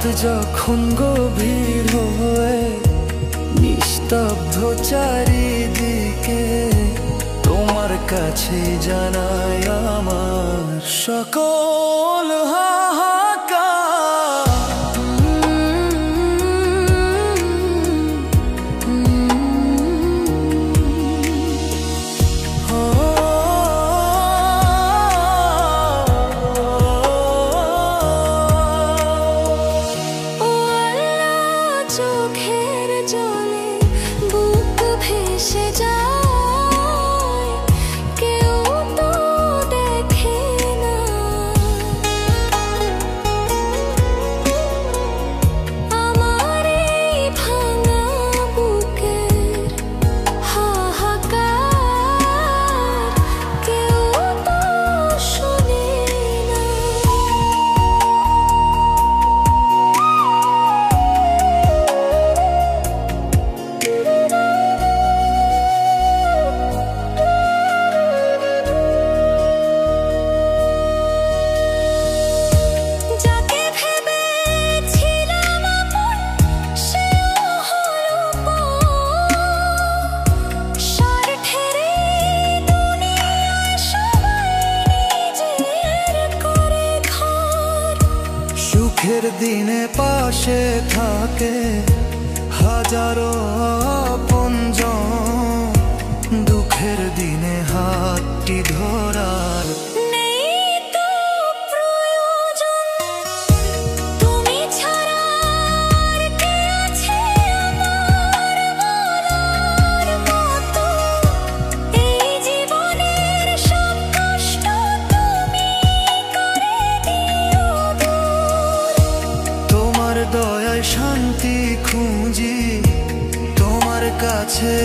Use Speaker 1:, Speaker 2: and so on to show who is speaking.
Speaker 1: যখন গভীর হয়ে নিস্তব্ধ চারিদিকে, তোমার কাছে জানাই আমার সকল হাহাকার।
Speaker 2: চোখের জলে বুক ভেসে যায়, কেউ তো দেখে না। আমার এই ভাঙা বুকের হাহাকার কেউ তো শোনে না।
Speaker 1: সুখের দিনে পাশে থাকে হাজারো আপনজন, দুঃখের দিনে হাতটি ধরার
Speaker 2: নেই তো প্রয়োজন। তুমি ছাড়া আর কে আছে আমার বলার মতো? এই জীবনের সব কষ্ট তুমি করে দিও দূর।
Speaker 1: তোমার দয়ায় শান্তি খুঁজি, তোমার কাছে